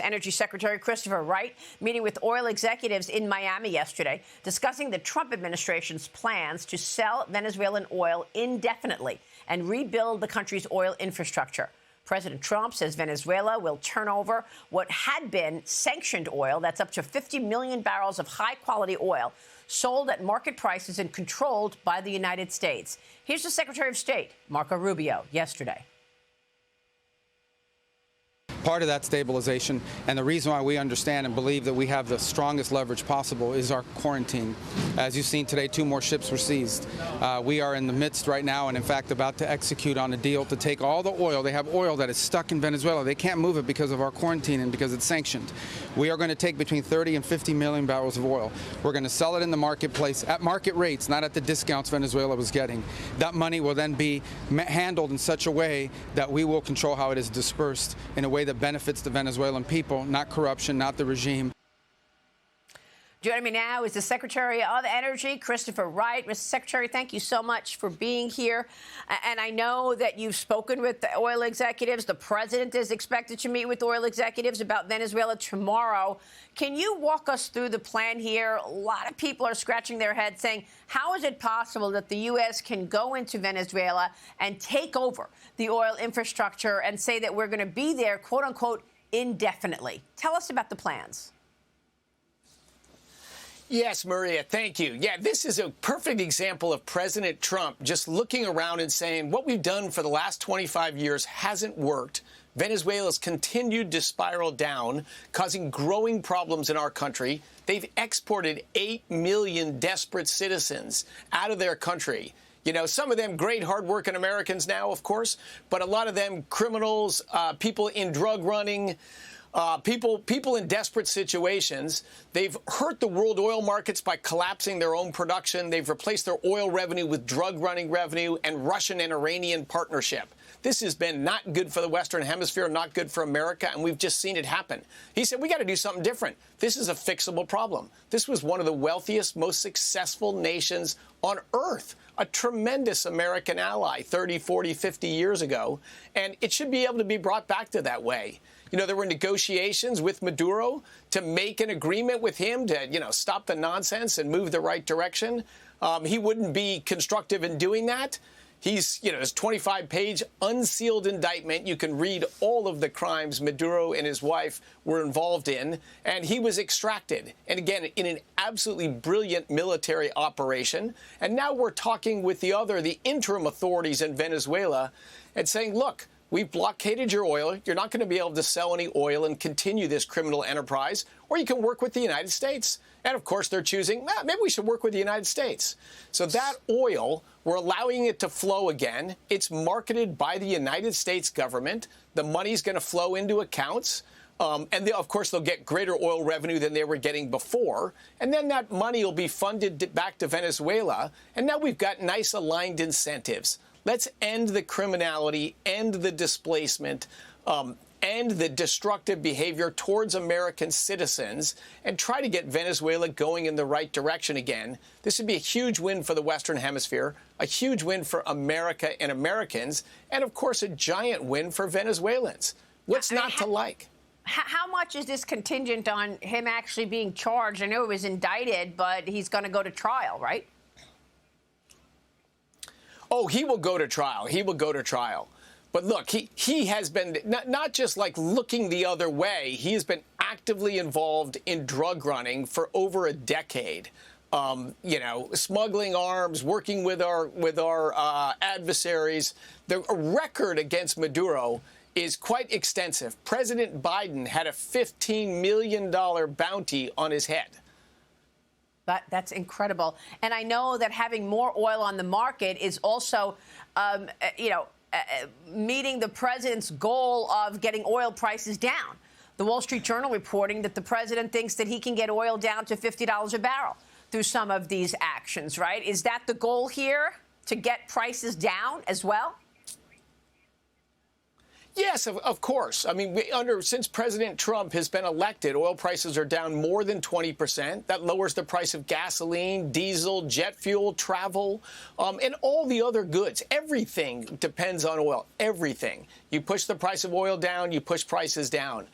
Energy Secretary Chris Wright meeting with oil executives in Miami yesterday, discussing the Trump administration's plans to sell Venezuelan oil indefinitely and rebuild the country's oil infrastructure. President Trump says Venezuela will turn over what had been sanctioned oil, that's up to 50 million barrels of high-quality oil, sold at market prices and controlled by the United States. Here's the Secretary of State, Marco Rubio, yesterday. Part of that stabilization, and the reason why we understand and believe that we have the strongest leverage possible, is our quarantine. As you've seen today, 2 more ships were seized. We are in the midst right now and, in fact, about to execute on a deal to take all the oil. They have oil that is stuck in Venezuela. They can't move it because of our quarantine and because it's sanctioned. We are going to take between 30 and 50 million barrels of oil. We're going to sell it in the marketplace at market rates, not at the discounts Venezuela was getting. That money will then be handled in such a way that we will control how it is dispersed in a way that benefits the Venezuelan people, not corruption, not the regime. Joining me now is the Secretary of Energy, Christopher Wright. Mr. Secretary, thank you so much for being here. And I know that you've spoken with the oil executives. The president is expected to meet with oil executives about Venezuela tomorrow. Can you walk us through the plan here? A lot of people are scratching their heads saying, how is it possible that the U.S. can go into Venezuela and take over the oil infrastructure and say that we're going to be there, quote unquote, indefinitely? Tell us about the plans. Yes, Maria, thank you. Yeah, this is a perfect example of President Trump just looking around and saying what we've done for the last 25 years hasn't worked. Venezuela's continued to spiral down, causing growing problems in our country. They've exported 8 million desperate citizens out of their country. You know, some of them great, hardworking Americans now, of course, but a lot of them criminals, people in drug running, people in desperate situations. They've hurt the world oil markets by collapsing their own production. They've replaced their oil revenue with drug running revenue and Russian and Iranian partnership. This has been not good for the Western Hemisphere, not good for America, and we've just seen it happen. He said, we got to do something different. This is a fixable problem. This was one of the wealthiest, most successful nations on earth, a tremendous American ally 30, 40, 50 years ago, and it should be able to be brought back to that way. You know, there were negotiations with Maduro to make an agreement with him to, you know, stop the nonsense and move the right direction. He wouldn't be constructive in doing that. He's, you know, his 25-page unsealed indictment. You can read all of the crimes Maduro and his wife were involved in. And he was extracted. And again, in an absolutely brilliant military operation. And now we're talking with the interim authorities in Venezuela and saying, look, we've blockaded your oil. You're not going to be able to sell any oil and continue this criminal enterprise. Or you can work with the United States. And, of course, they're choosing, maybe we should work with the United States. So that oil, we're allowing it to flow again. It's marketed by the United States government. The money's going to flow into accounts. Of course, they'll get greater oil revenue than they were getting before. And then that money will be funded back to Venezuela. And now we've got nice aligned incentives. Let's end the criminality, end the displacement, end the destructive behavior towards American citizens, and try to get Venezuela going in the right direction again. This would be a huge win for the Western Hemisphere, a huge win for America and Americans, and, of course, a giant win for Venezuelans. What's not to like? How much is this contingent on him actually being charged? I know he was indicted, but he's going to go to trial, right? Oh, he will go to trial. He will go to trial. But look, he has been not just like looking the other way. He has been actively involved in drug running for over a decade. You know, smuggling arms, working with our adversaries. The record against Maduro is quite extensive. President Biden had a $15 million bounty on his head. That's incredible. And I know that having more oil on the market is also, meeting the president's goal of getting oil prices down. The Wall Street Journal reporting that the president thinks that he can get oil down to $50 a barrel through some of these actions, right? Is that the goal here, to get prices down as well? Yes, of course. I mean, since President Trump has been elected, oil prices are down more than 20%. That lowers the price of gasoline, diesel, jet fuel, travel, and all the other goods. Everything depends on oil. Everything. You push the price of oil down, you push prices down.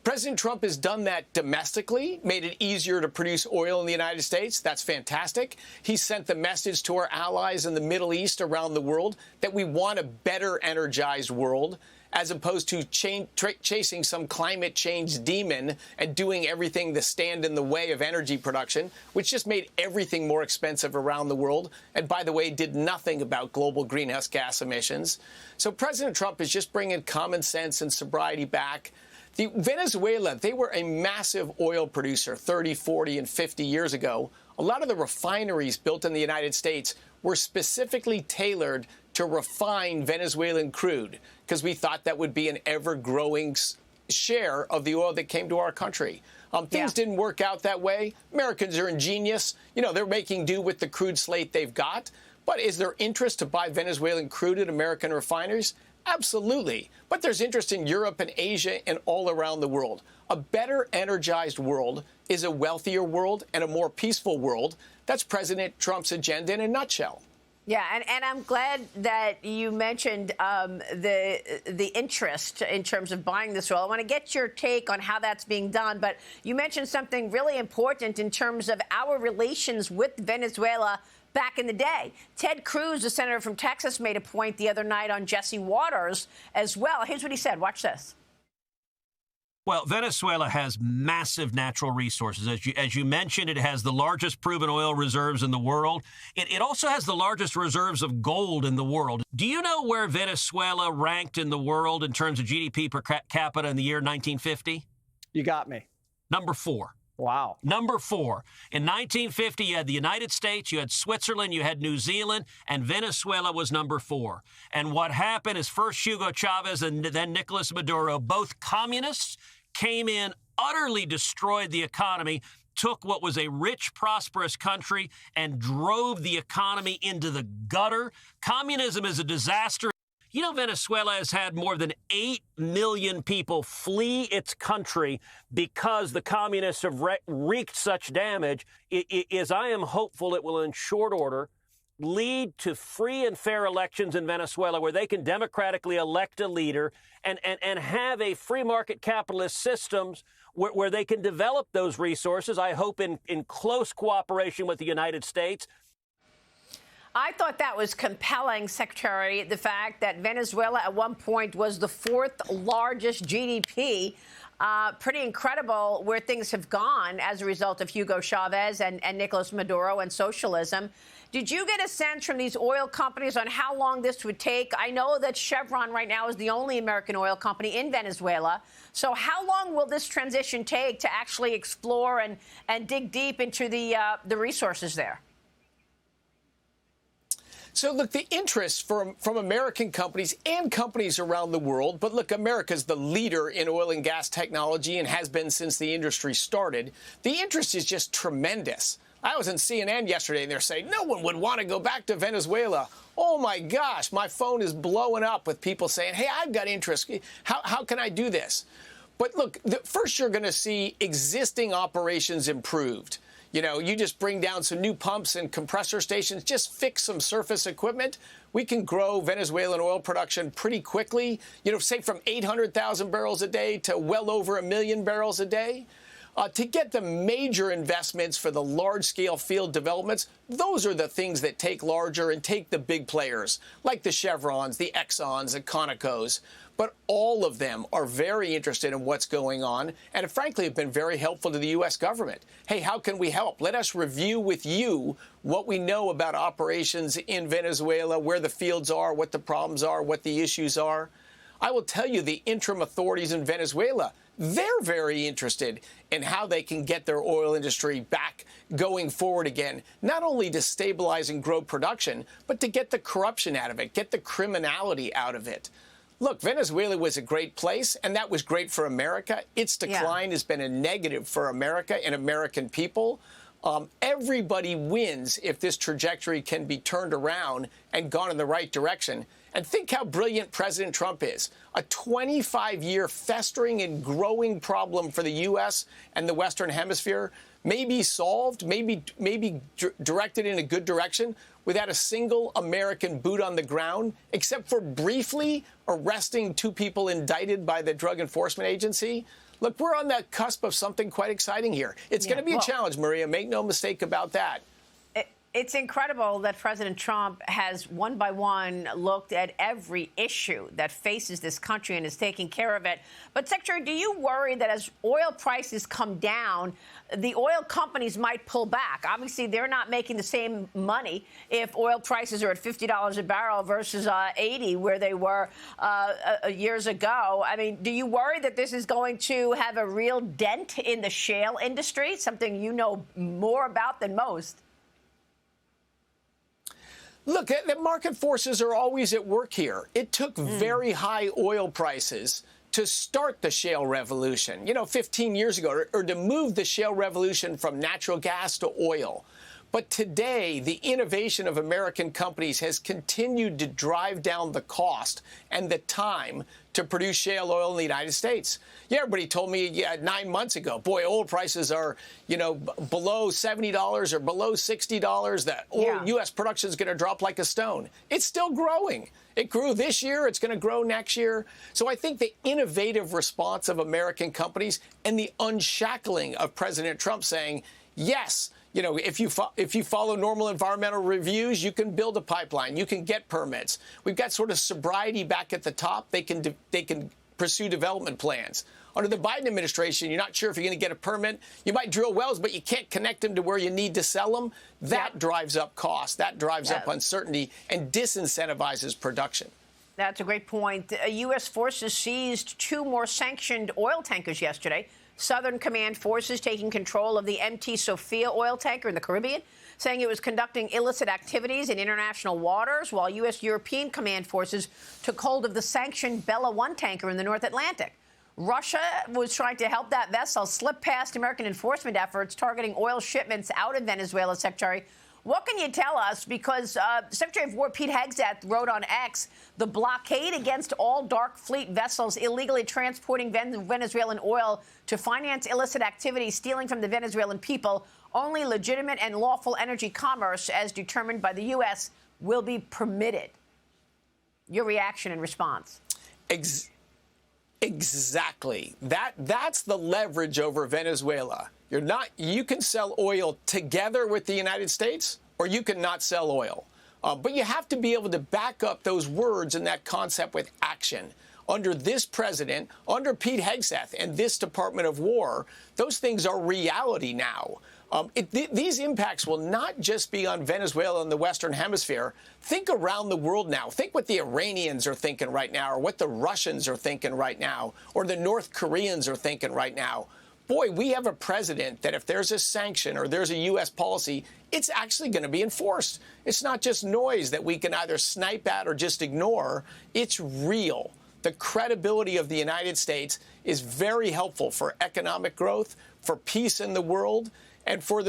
President Trump has done that domestically, made it easier to produce oil in the United States. That's fantastic. He sent the message to our allies in the Middle East, around the world, that we want a better energized world, as opposed to chasing some climate change demon and doing everything to stand in the way of energy production, which just made everything more expensive around the world. And by the way, did nothing about global greenhouse gas emissions. So President Trump is just bringing common sense and sobriety back. Venezuela, they were a massive oil producer 30, 40, and 50 years ago. A lot of the refineries built in the United States were specifically tailored to refine Venezuelan crude, because we thought that would be an ever-growing share of the oil that came to our country. Things didn't work out that way. Americans are ingenious. You know, they're making do with the crude slate they've got. But is there interest to buy Venezuelan crude at American refineries? Absolutely. But there's interest in Europe and Asia and all around the world. A better energized world is a wealthier world and a more peaceful world. That's President Trump's agenda in a nutshell. Yeah, and I'm glad that you mentioned the interest in terms of buying this oil. I want to get your take on how that's being done, but you mentioned something really important in terms of our relations with Venezuela back in the day. Ted Cruz, the senator from Texas, made a point the other night on Jesse Waters as well. Here's what he said. Watch this. Well, Venezuela has massive natural resources. As you mentioned, it has the largest proven oil reserves in the world. It also has the largest reserves of gold in the world. Do you know where Venezuela ranked in the world in terms of GDP per capita in the year 1950? You got me. Number 4. Wow. Number 4. In 1950, you had the United States, you had Switzerland, you had New Zealand, and Venezuela was number 4. And what happened is first Hugo Chavez and then Nicolas Maduro, both communists, came in, utterly destroyed the economy, took what was a rich, prosperous country and drove the economy into the gutter. Communism is a disaster. You know, Venezuela has had more than 8 million people flee its country because the communists have wreaked such damage. I am hopeful it will, in short order, lead to free and fair elections in Venezuela where they can democratically elect a leader and have a free market capitalist systems where they can develop those resources, I hope in close cooperation with the United States. I thought that was compelling, Secretary, the fact that Venezuela at one point was the 4th largest GDP. Pretty incredible where things have gone as a result of Hugo Chavez and Nicolas Maduro and socialism. Did you get a sense from these oil companies on how long this would take? I know that Chevron right now is the only American oil company in Venezuela. So how long will this transition take to actually explore and dig deep into the resources there? So, look, the interest from American companies and companies around the world, but look, America's the leader in oil and gas technology and has been since the industry started. The interest is just tremendous. I was on CNN yesterday and they're saying no one would want to go back to Venezuela. Oh, my gosh, my phone is blowing up with people saying, hey, I've got interest. How can I do this? But look, first you're going to see existing operations improved. You know, you just bring down some new pumps and compressor stations, just fix some surface equipment. We can grow Venezuelan oil production pretty quickly, you know, say from 800,000 barrels a day to well over 1 million barrels a day. To get the major investments for the large-scale field developments, those are the things that take larger and take the big players, like the Chevrons, the Exxons, the Conocos. But all of them are very interested in what's going on and, frankly, have been very helpful to the U.S. government. Hey, how can we help? Let us review with you what we know about operations in Venezuela, where the fields are, what the problems are, what the issues are. I will tell you, the interim authorities in Venezuela, they're very interested in how they can get their oil industry back going forward again, not only to stabilize and grow production, but to get the corruption out of it, get the criminality out of it. Look, Venezuela was a great place, and that was great for America. Its decline has been a negative for America and American people. Everybody wins if this trajectory can be turned around and gone in the right direction. And think how brilliant President Trump is. A 25-year festering and growing problem for the U.S. and the Western Hemisphere may be solved, maybe directed in a good direction without a single American boot on the ground, except for briefly arresting 2 people indicted by the Drug Enforcement Agency. Look, we're on the cusp of something quite exciting here. It's going to be a challenge, Maria. Make no mistake about that. It's incredible that President Trump has one by one looked at every issue that faces this country and is taking care of it. But, Secretary, do you worry that as oil prices come down, the oil companies might pull back? Obviously, they're not making the same money if oil prices are at $50 a barrel versus 80 where they were years ago. I mean, do you worry that this is going to have a real dent in the shale industry, something you know more about than most? Look, the market forces are always at work here. It took very high oil prices to start the shale revolution, 15 years ago, or to move the shale revolution from natural gas to oil. But today, the innovation of American companies has continued to drive down the cost and the time to produce shale oil in the United States. Yeah, everybody told me 9 months ago, boy, oil prices are, below $70 or below $60. That oil U.S. production is going to drop like a stone. It's still growing. It grew this year. It's going to grow next year. So I think the innovative response of American companies and the unshackling of President Trump saying, yes, if you follow normal environmental reviews, you can build a pipeline, you can get permits. We've got sort of sobriety back at the top. They can pursue development plans. Under the Biden administration, you're not sure if you're going to get a permit. You might drill wells, but you can't connect them to where you need to sell them. That drives up costs. That drives up uncertainty and disincentivizes production. That's a great point. U.S. forces seized 2 more sanctioned oil tankers yesterday. Southern Command forces taking control of the MT Sophia oil tanker in the Caribbean, saying it was conducting illicit activities in international waters, while U.S. European Command forces took hold of the sanctioned Bella 1 tanker in the North Atlantic. Russia was trying to help that vessel slip past American enforcement efforts targeting oil shipments out of Venezuela, Secretary. What can you tell us? Because Secretary of War Pete Hegseth wrote on X, the blockade against all dark fleet vessels illegally transporting Venezuelan oil to finance illicit activities, stealing from the Venezuelan people, only legitimate and lawful energy commerce, as determined by the U.S., will be permitted. Your reaction and response? Exactly. That's the leverage over Venezuela. You can sell oil together with the United States, or you can not sell oil. But you have to be able to back up those words and that concept with action. Under this president, under Pete Hegseth and this Department of War, those things are reality now. These impacts will not just be on Venezuela and the Western Hemisphere. Think around the world now. Think what the Iranians are thinking right now, or what the Russians are thinking right now, or the North Koreans are thinking right now. Boy, we have a president that if there's a sanction or there's a U.S. policy, it's actually going to be enforced. It's not just noise that we can either snipe at or just ignore. It's real. The credibility of the United States is very helpful for economic growth, for peace in the world, and for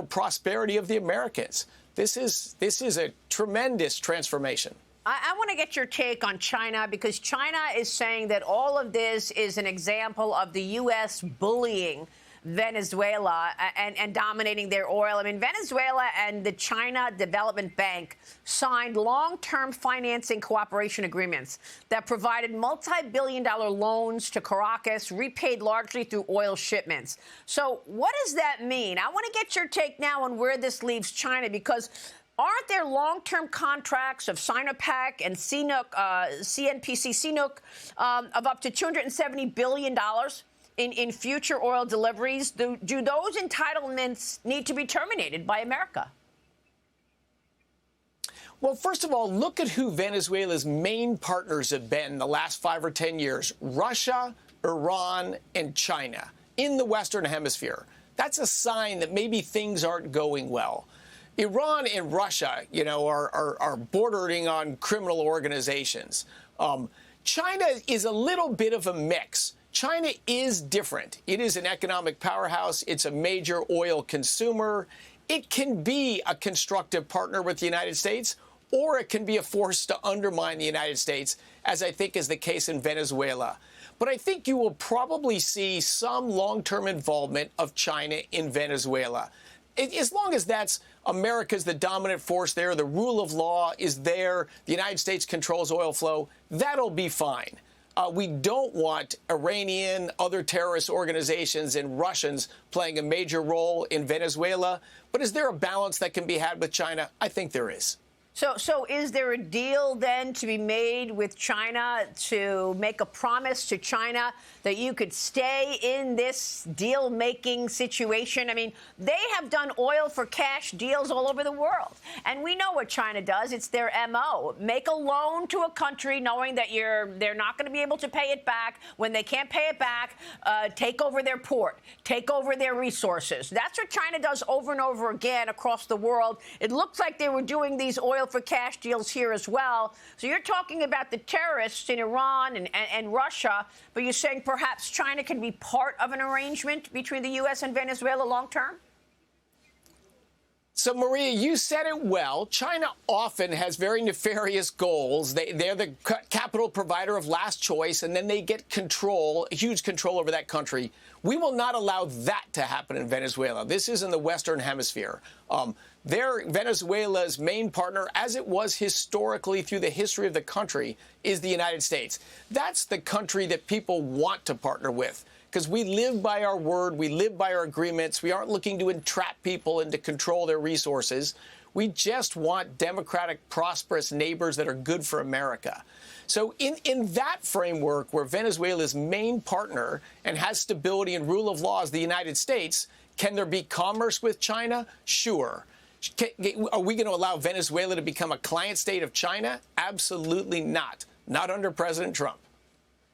prosperity of the Americans. This is a tremendous transformation. I want to get your take on China, because China is saying that all of this is an example of the U.S. bullying Venezuela and dominating their oil. I mean, Venezuela and the China Development Bank signed long-term financing cooperation agreements that provided multi-billion-dollar loans to Caracas, repaid largely through oil shipments. So what does that mean? I want to get your take now on where this leaves China, because aren't there long-term contracts of Sinopec and CNPC CNOOC of up to $270 billion in future oil deliveries? Do those entitlements need to be terminated by America? Well, first of all, look at who Venezuela's main partners have been the last 5 or 10 years. Russia, Iran, and China in the Western Hemisphere. That's a sign that maybe things aren't going well. Iran and Russia, are bordering on criminal organizations. China is a little bit of a mix. China is different. It is an economic powerhouse. It's a major oil consumer. It can be a constructive partner with the United States, or it can be a force to undermine the United States, as I think is the case in Venezuela. But I think you will probably see some long-term involvement of China in Venezuela. As long as that's America's the dominant force there, the rule of law is there, the United States controls oil flow, that'll be fine. We don't want Iranian, other terrorist organizations, and Russians playing a major role in Venezuela. But is there a balance that can be had with China? I think there is. So is there a deal then to be made with China to make a promise to China that you could stay in this deal-making situation? I mean, they have done oil for cash deals all over the world. And we know what China does. It's their M.O. Make a loan to a country knowing that they're not going to be able to pay it back. When they can't pay it back, take over their port, take over their resources. That's what China does over and over again across the world. It looks like they were doing these oil for cash deals here as well. So you're talking about the terrorists in Iran and Russia, but you're saying perhaps China can be part of an arrangement between the U.S. and Venezuela long term? So, Maria, you said it well. China often has very nefarious goals. They're the capital provider of last choice, and then they get control, huge control over that country. We will not allow that to happen in Venezuela. This is in the Western Hemisphere. They're Venezuela's main partner, as it was historically through the history of the country, is the United States. That's the country that people want to partner with, because we live by our word, we live by our agreements. We aren't looking to entrap people and to control their resources. We just want democratic, prosperous neighbors that are good for America. So in that framework, where Venezuela's main partner and has stability and rule of law is the United States, can there be commerce with China? Sure. Are we going to allow Venezuela to become a client state of China? Absolutely not. Not under President Trump.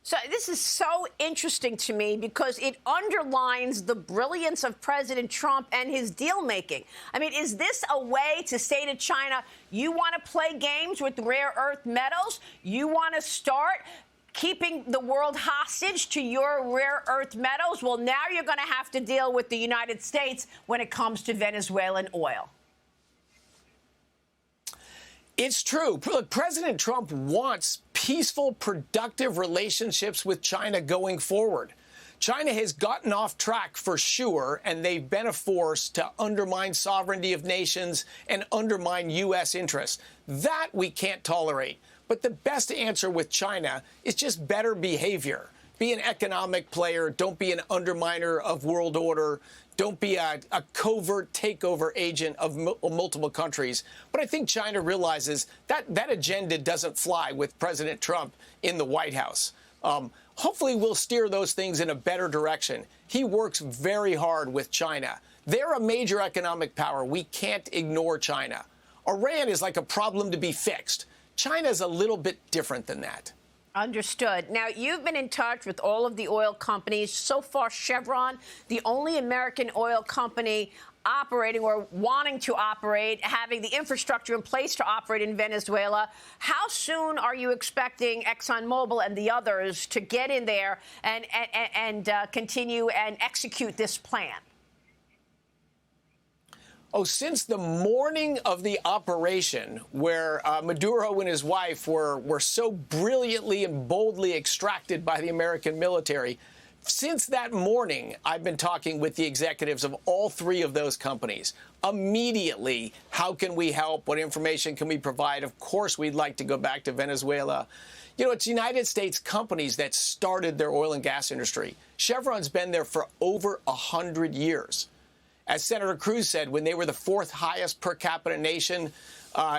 So this is so interesting to me because it underlines the brilliance of President Trump and his deal-making. I mean, is this a way to say to China, you want to play games with rare earth metals? You want to start keeping the world hostage to your rare earth metals? Well, now you're going to have to deal with the United States when it comes to Venezuelan oil. It's true. Look, President Trump wants peaceful, productive relationships with China going forward. China has gotten off track for sure, and they've been a force to undermine sovereignty of nations and undermine U.S. interests. That we can't tolerate. But the best answer with China is just better behavior. Be an economic player. Don't be an underminer of world order. Don't be a covert takeover agent of multiple countries. But I think China realizes that that agenda doesn't fly with President Trump in the White House. Hopefully we'll steer those things in a better direction. He works very hard with China. They're a major economic power. We can't ignore China. Iran is like a problem to be fixed. China's a little bit different than that. Understood. Now, you've been in touch with all of the oil companies. So far, Chevron, the only American oil company operating or wanting to operate, having the infrastructure in place to operate in Venezuela. How soon are you expecting ExxonMobil and the others to get in there and continue and execute this plan? Oh, since the morning of the operation, where Maduro and his wife were so brilliantly and boldly extracted by the American military, since that morning, I've been talking with the executives of all three of those companies. Immediately, how can we help? What information can we provide? Of course, we'd like to go back to Venezuela. You know, it's United States companies that started their oil and gas industry. Chevron's been there for over 100 years. As Senator Cruz said, when they were the fourth highest per capita nation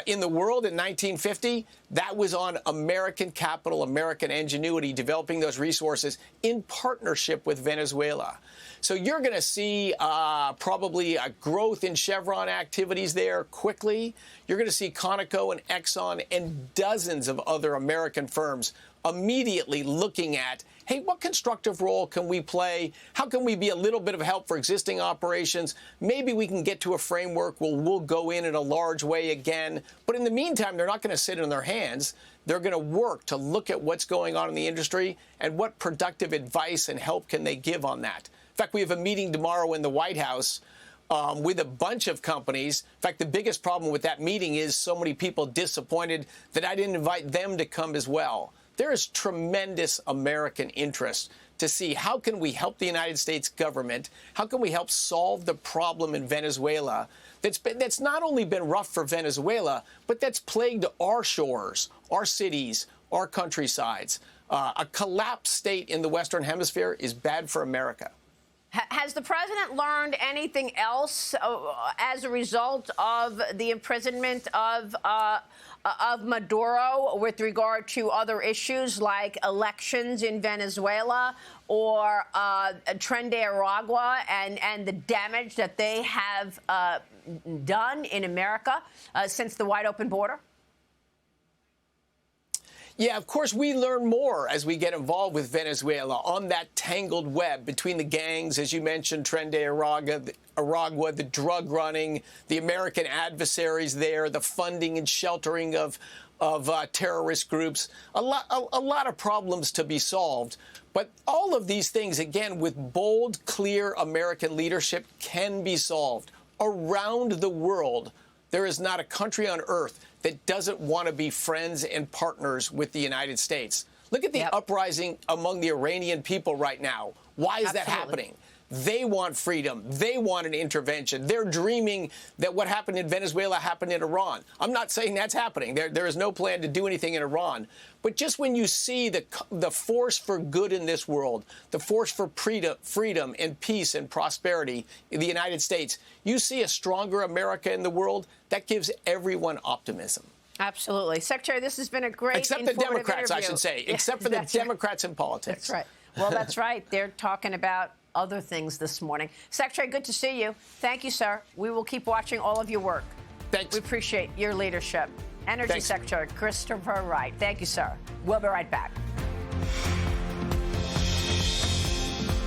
in the world in 1950, that was on American capital, American ingenuity, developing those resources in partnership with Venezuela. So you're going to see probably a growth in Chevron activities there quickly. You're going to see Conoco and Exxon and dozens of other American firms immediately looking at, hey, what constructive role can we play? How can we be a little bit of help for existing operations? Maybe we can get to a framework where we'll go in a large way again. But in the meantime, they're not going to sit on their hands. They're going to work to look at what's going on in the industry and what productive advice and help can they give on that. In fact, we have a meeting tomorrow in the White House with a bunch of companies. In fact, the biggest problem with that meeting is so many people disappointed that I didn't invite them to come as well. There is tremendous American interest to see how can we help the United States government, how can we help solve the problem in Venezuela that's not only been rough for Venezuela, but that's plagued our shores, our cities, our countrysides. A collapsed state in the Western Hemisphere is bad for America. Has the president learned anything else as a result of the imprisonment of Maduro with regard to other issues like elections in Venezuela or Tren de Aragua and the damage that they have done in America since the wide open border? Yeah, of course, we learn more as we get involved with Venezuela on that tangled web between the gangs, as you mentioned, Tren de Aragua, the drug running, the American adversaries there, the funding and sheltering of terrorist groups, a lot of problems to be solved. But all of these things, again, with bold, clear American leadership, can be solved. Around the world, there is not a country on earth that doesn't want to be friends and partners with the United States. Look at the uprising among the Iranian people right now. Why is that happening? They want freedom. They want an intervention. They're dreaming that what happened in Venezuela happened in Iran. I'm not saying that's happening. There is no plan to do anything in Iran. But just when you see the force for good in this world, the force for freedom and peace and prosperity in the United States, you see a stronger America in the world. That gives everyone optimism. Absolutely. Secretary, this has been a great Except the Democrats, interview. I should say. Except for the Democrats in politics. That's right. Well, that's right. They're talking about other things this morning. Secretary, good to see you. Thank you, sir. We will keep watching all of your work. Thanks. We appreciate your leadership. Energy Secretary Christopher Wright. Thank you, sir. We'll be right back.